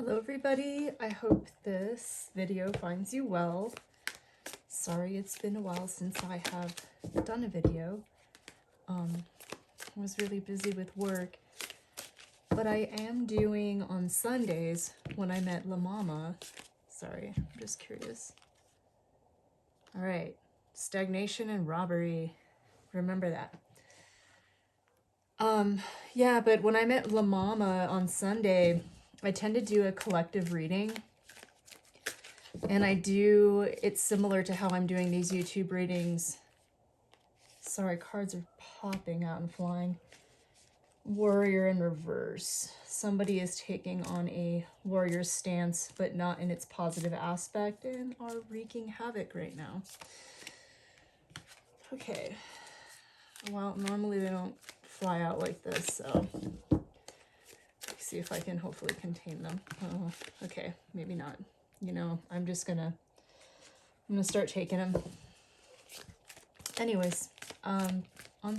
Hello everybody, I hope this video finds you well. Sorry it's been a while since I have done a video. I was really busy with work, but I am doing on Sundays when I met La Mama. Sorry, I'm just curious. Alright, stagnation and robbery. Remember that. Yeah, but when I met La Mama on Sunday, I tend to do a collective reading. And it's similar to how I'm doing these YouTube readings. Sorry, cards are popping out and flying. Warrior in reverse. Somebody is taking on a warrior stance, but not in its positive aspect, and are wreaking havoc right now. Okay. Well, normally they don't fly out like this, so let's see if I can hopefully contain them. Oh, okay, maybe not. You know, I'm gonna start taking them. Anyways, on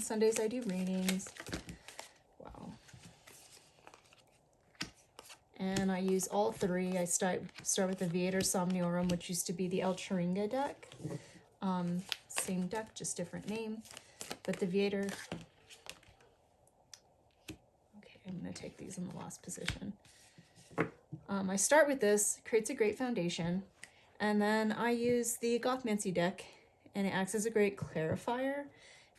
Sundays I do readings. Wow. And I use all three. I start with the Viator Somniorum, which used to be the El Chiringa deck. Same deck, just different name. But the Viator... Okay, I'm gonna take these in the last position. I start with this, creates a great foundation. And then I use the Gothmancy deck, and it acts as a great clarifier.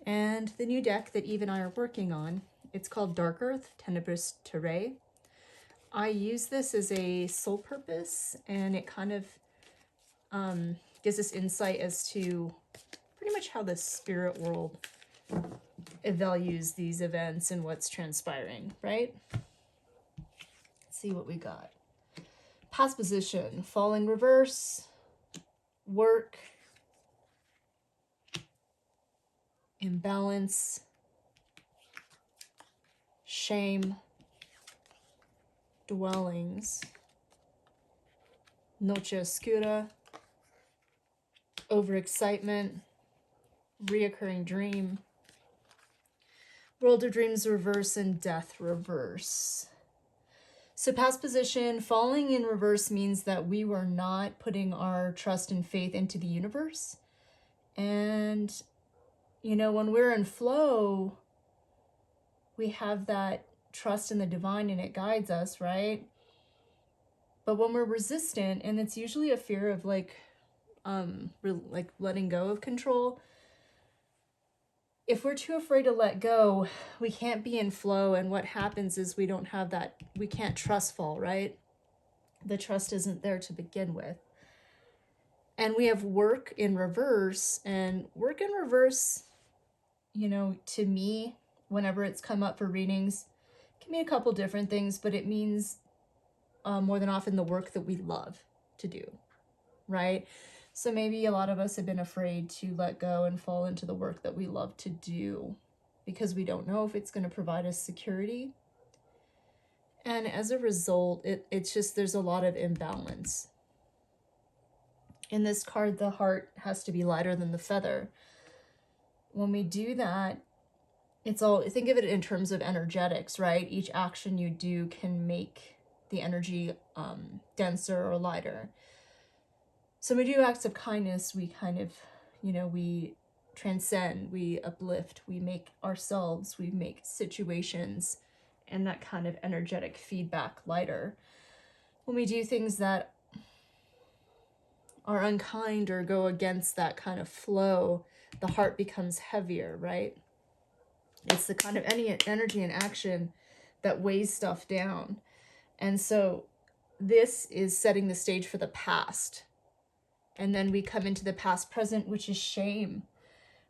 And the new deck that Eve and I are working on, it's called Dark Earth, Tenebrous Terrae. I use this as a soul purpose, and it kind of gives us insight as to pretty much how the spirit world values these events and what's transpiring, right? Let's see what we got. Past position, falling reverse, work, imbalance, shame, dwellings, noche oscura, overexcitement, reoccurring dream, world of dreams reverse, and death reverse. So past position, falling in reverse means that we were not putting our trust and faith into the universe. And, you know, when we're in flow, we have that trust in the divine and it guides us, right? But when we're resistant, and it's usually a fear of like letting go of control, if we're too afraid to let go, we can't be in flow, and what happens is we don't have that, we can't trust fall, right? The trust isn't there to begin with. And we have work in reverse, and work in reverse, you know, to me, whenever it's come up for readings, it can mean a couple different things, but it means more than often the work that we love to do, right? So maybe a lot of us have been afraid to let go and fall into the work that we love to do because we don't know if it's going to provide us security. And as a result, it's just, there's a lot of imbalance. In this card, the heart has to be lighter than the feather. When we do that, it's all, think of it in terms of energetics, right? Each action you do can make the energy denser or lighter. So when we do acts of kindness, we kind of, you know, we transcend, we uplift, we make ourselves, we make situations and that kind of energetic feedback lighter. When we do things that are unkind or go against that kind of flow, the heart becomes heavier, right? It's the kind of any energy and action that weighs stuff down. And so this is setting the stage for the past. And then we come into the past present, which is shame.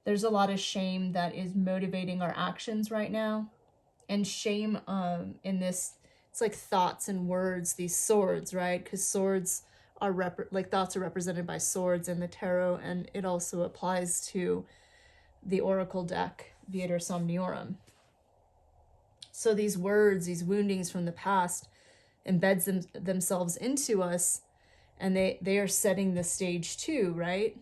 There's a lot of shame that is motivating our actions right now. And shame in this, it's like thoughts and words, these swords, right? Because swords are, thoughts are represented by swords in the tarot, and it also applies to the oracle deck, Viator Somniorum. So these words, these woundings from the past, embeds themselves into us, and they are setting the stage too, right?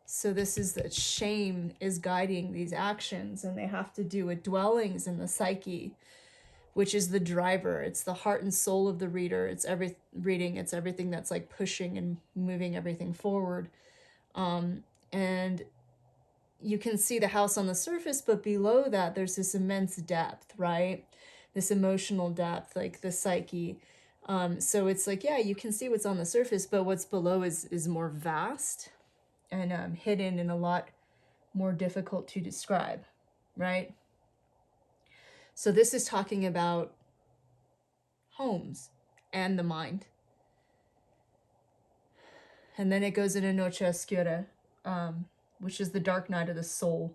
So this is that shame is guiding these actions, and they have to do with dwellings in the psyche, which is the driver. It's the heart and soul of the reader. It's everything that's like pushing and moving everything forward. And you can see the house on the surface, but below that, there's this immense depth, right? This emotional depth, like the psyche. So it's like, yeah, you can see what's on the surface, but what's below is more vast and hidden and a lot more difficult to describe, right? So this is talking about homes and the mind. And then it goes into Noche Oscura, which is the dark night of the soul.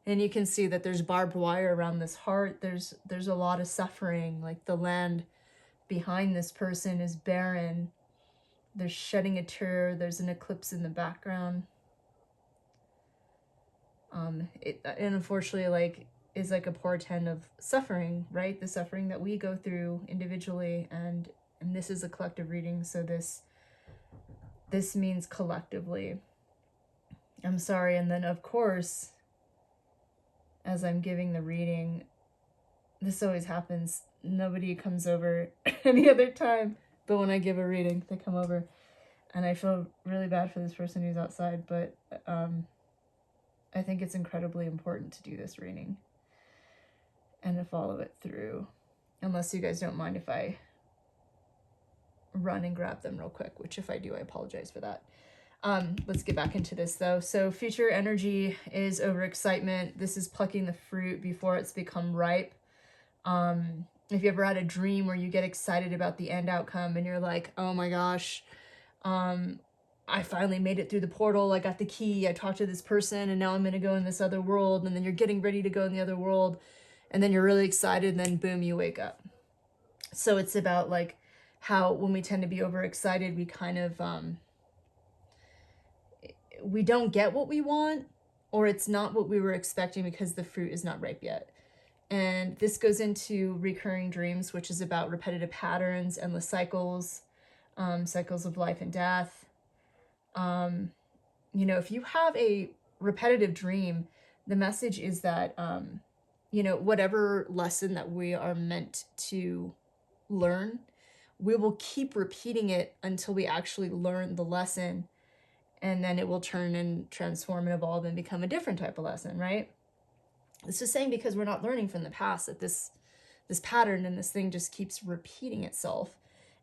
And you can see that there's barbed wire around this heart. There's a lot of suffering, like the land behind this person is barren. There's shedding a tear. There's an eclipse in the background. And unfortunately, like, is like a portent of suffering, right? The suffering that we go through individually, and this is a collective reading, so this means collectively. I'm sorry. And then of course, as I'm giving the reading, this always happens. Nobody comes over any other time, but when I give a reading, they come over, and I feel really bad for this person who's outside, but I think it's incredibly important to do this reading and to follow it through, unless you guys don't mind if I run and grab them real quick, which if I do, I apologize for that. Let's get back into this though. So future energy is overexcitement. This is plucking the fruit before it's become ripe. If you ever had a dream where you get excited about the end outcome and you're like, oh my gosh, I finally made it through the portal. I got the key. I talked to this person, and now I'm going to go in this other world. And then you're getting ready to go in the other world, and then you're really excited, and then boom, you wake up. So it's about like how when we tend to be overexcited, we kind of, we don't get what we want, or it's not what we were expecting because the fruit is not ripe yet. And this goes into recurring dreams, which is about repetitive patterns, endless cycles, cycles of life and death. You know, if you have a repetitive dream, the message is that, you know, whatever lesson that we are meant to learn, we will keep repeating it until we actually learn the lesson, and then it will turn and transform and evolve and become a different type of lesson, right? It's just saying because we're not learning from the past that this pattern and this thing just keeps repeating itself.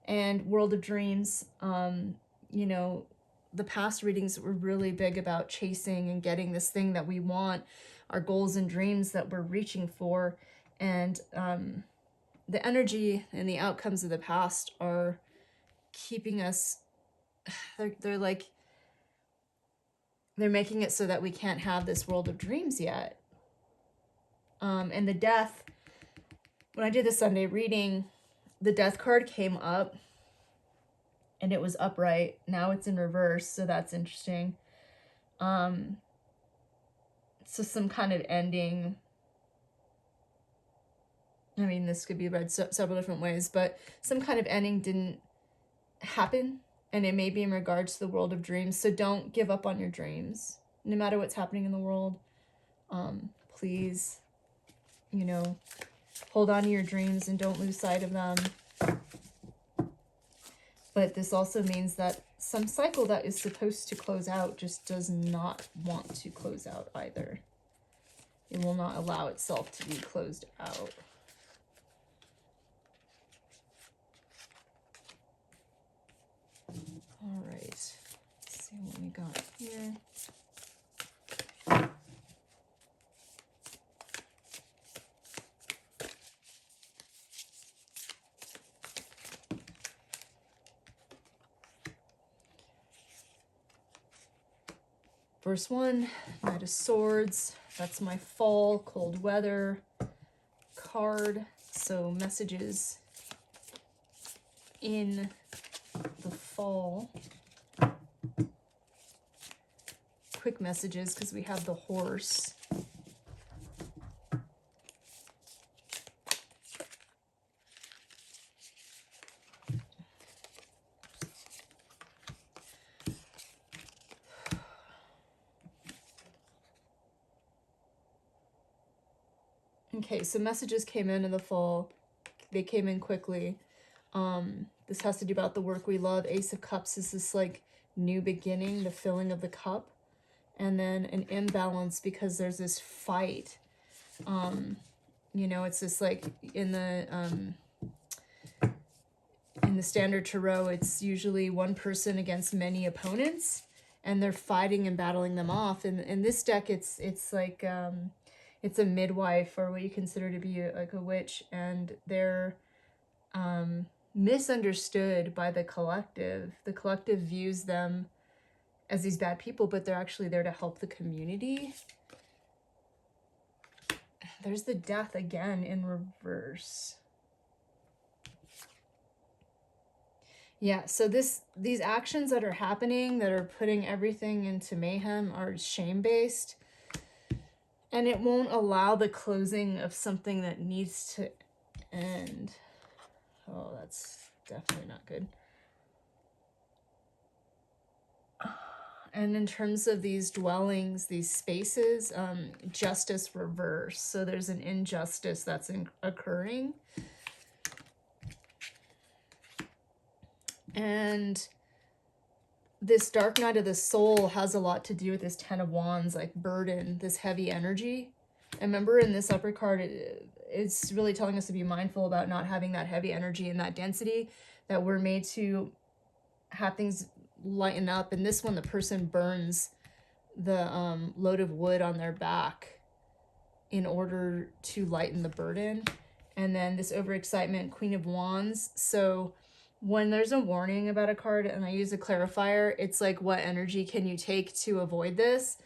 And World of Dreams, you know, the past readings were really big about chasing and getting this thing that we want, our goals and dreams that we're reaching for. And the energy and the outcomes of the past are keeping us, they're like, they're making it so that we can't have this world of dreams yet. And the death, when I did the Sunday reading, the death card came up and it was upright. Now it's in reverse, so that's interesting. So some kind of ending. I mean, this could be read several different ways, but some kind of ending didn't happen, and it may be in regards to the world of dreams. So don't give up on your dreams, no matter what's happening in the world. Please, you know, hold on to your dreams and don't lose sight of them. But this also means that some cycle that is supposed to close out just does not want to close out either. It will not allow itself to be closed out. All right, let's see what we got here. Verse 1, Knight of Swords. That's my fall, cold weather card. So messages in the fall. Quick messages, because we have the horse. Okay, so messages came in the fall. they came in quickly. This has to do about the work we love. Ace of Cups is this like new beginning, the filling of the cup. And then an imbalance because there's this fight. You know, it's just like in the standard tarot, it's usually one person against many opponents, and they're fighting and battling them off. And in this deck, it's like it's a midwife, or what you consider to be like a witch, and they're misunderstood by the collective. The collective views them as these bad people, but they're actually there to help the community. There's the Death again in reverse. Yeah, so these actions that are happening, that are putting everything into mayhem, are shame-based. And it won't allow the closing of something that needs to end. Oh, that's definitely not good. And in terms of these dwellings, these spaces, justice reverse. So there's an injustice that's occurring. And this dark night of the soul has a lot to do with this Ten of Wands, like burden, this heavy energy. And remember, in this upper card, it's really telling us to be mindful about not having that heavy energy and that density, that we're made to have things lighten up. And this one, the person burns the load of wood on their back in order to lighten the burden. And then this overexcitement, Queen of Wands. So when there's a warning about a card and I use a clarifier, it's like, what energy can you take to avoid this?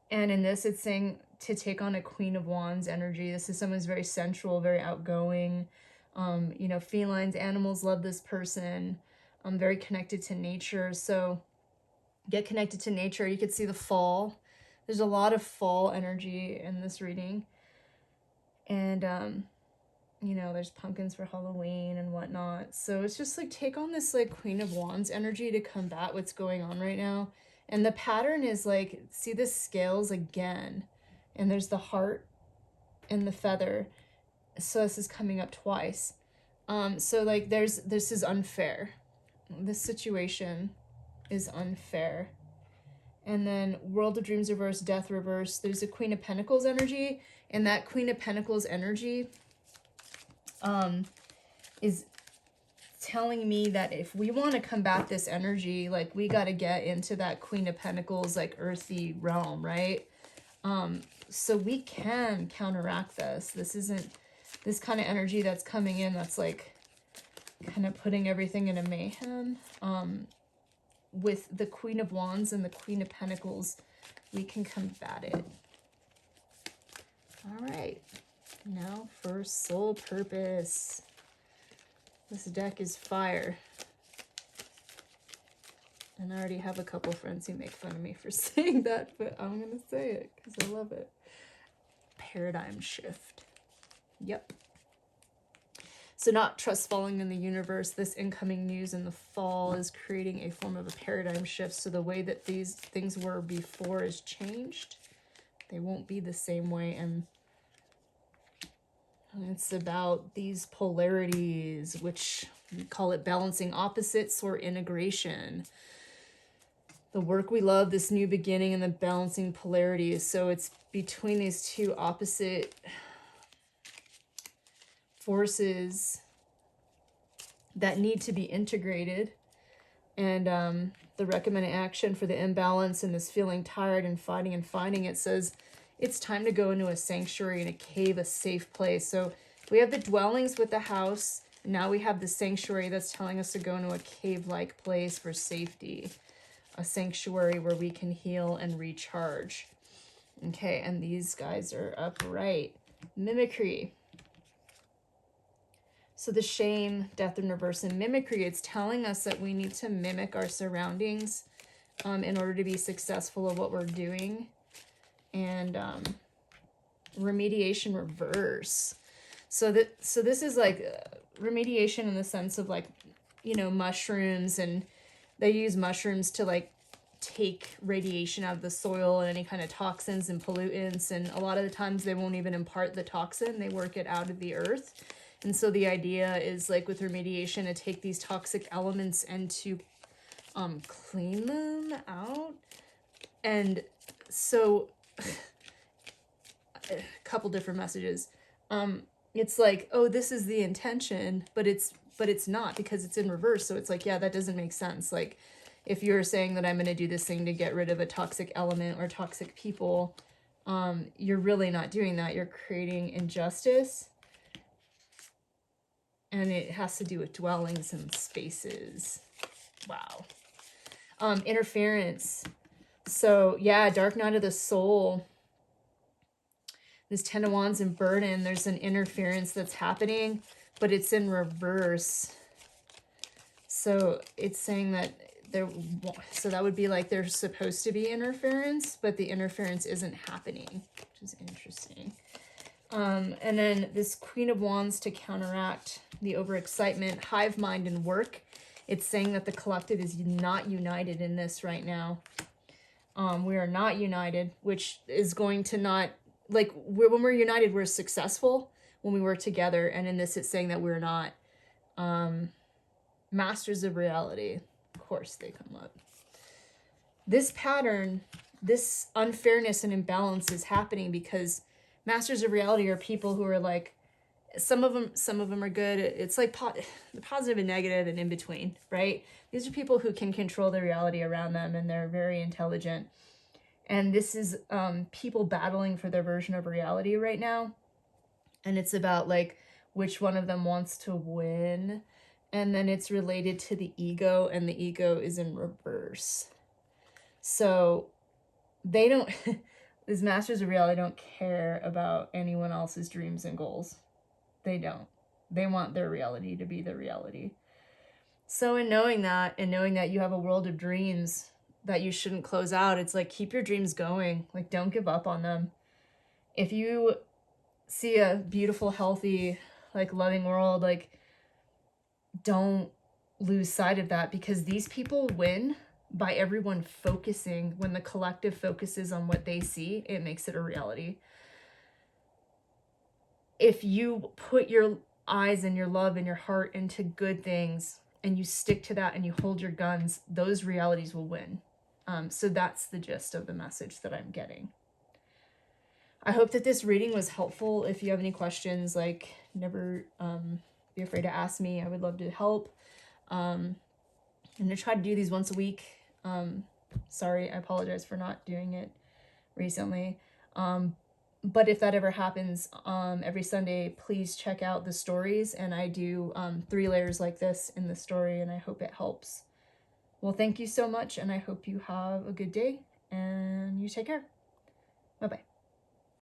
And in this, it's saying to take on a Queen of Wands energy. This is someone who's very sensual, very outgoing. You know, felines, animals love this person. Very connected to nature. So get connected to nature. You could see the fall. There's a lot of fall energy in this reading. And, you know, there's pumpkins for Halloween and whatnot. So it's just like, take on this like Queen of Wands energy to combat what's going on right now. And the pattern is like, see the scales again. And there's the heart and the feather. So this is coming up twice. So like this is unfair. This situation is unfair. And then World of Dreams reverse, Death reverse. There's a Queen of Pentacles energy. And that Queen of Pentacles energy is telling me that if we want to combat this energy, like we got to get into that Queen of Pentacles, like earthy realm, right? So we can counteract this. This isn't this kind of energy that's coming in that's like kind of putting everything in a mayhem. With the Queen of Wands and the Queen of Pentacles, we can combat it. All right. Now for Soul Purpose. This deck is fire. And I already have a couple friends who make fun of me for saying that, but I'm going to say it because I love it. Paradigm shift. Yep. So not trust falling in the universe. This incoming news in the fall is creating a form of a paradigm shift. So the way that these things were before is changed. They won't be the same way. And it's about these polarities, which we call it balancing opposites or integration. The work we love, this new beginning, and the balancing polarities. So it's between these two opposite forces that need to be integrated. And the recommended action for the imbalance and this feeling tired and fighting, it says it's time to go into a sanctuary, in a cave, a safe place. So we have the dwellings with the house. Now we have the sanctuary that's telling us to go into a cave-like place for safety. A sanctuary where we can heal and recharge. Okay, and these guys are upright. Mimicry. So the shame, death in reverse, and mimicry, it's telling us that we need to mimic our surroundings in order to be successful at what we're doing. And remediation reverse. So this is like remediation in the sense of like, you know, mushrooms, and they use mushrooms to like take radiation out of the soil and any kind of toxins and pollutants. And a lot of the times they won't even impart the toxin. They work it out of the earth. And so the idea is like with remediation to take these toxic elements and to clean them out. And so a couple different messages. It's like, oh, this is the intention, but it's not, because it's in reverse. So it's like, yeah, that doesn't make sense. Like if you're saying that I'm going to do this thing to get rid of a toxic element or toxic people, you're really not doing that. You're creating injustice. And it has to do with dwellings and spaces. Wow. Interference. So yeah, Dark Night of the Soul. This Ten of Wands and burden, there's an interference that's happening, but it's in reverse. So it's saying that so that would be like there's supposed to be interference, but the interference isn't happening, which is interesting. And then this Queen of Wands to counteract the overexcitement, hive mind, and work. It's saying that the collective is not united in this right now. We are not united, which is going to not, like, when we're united, we're successful when we work together. And in this, it's saying that we're not. Masters of reality. Of course they come up. This pattern, this unfairness and imbalance is happening because masters of reality are people who are like, some of them are good. It's like the positive and negative and in between, right? These are people who can control the reality around them, and they're very intelligent. And this is people battling for their version of reality right now. And it's about like which one of them wants to win. And then it's related to the ego, and the ego is in reverse. So they don't, these masters of reality don't care about anyone else's dreams and goals. They don't. They want their reality to be the reality. So in knowing that, and knowing that you have a world of dreams that you shouldn't close out, it's like, keep your dreams going. Like, don't give up on them. If you see a beautiful, healthy, like, loving world, like, don't lose sight of that, because these people win by everyone focusing. When the collective focuses on what they see, it makes it a reality. If you put your eyes and your love and your heart into good things, and you stick to that and you hold your guns, those realities will win. So that's the gist of the message that I'm getting. I hope that this reading was helpful. If you have any questions, like, never be afraid to ask me. I would love to help. I'm going to try to do these once a week. Sorry, I apologize for not doing it recently. But if that ever happens, every Sunday, please check out the stories. And I do 3 layers like this in the story, and I hope it helps. Well, thank you so much, and I hope you have a good day, and you take care. Bye-bye.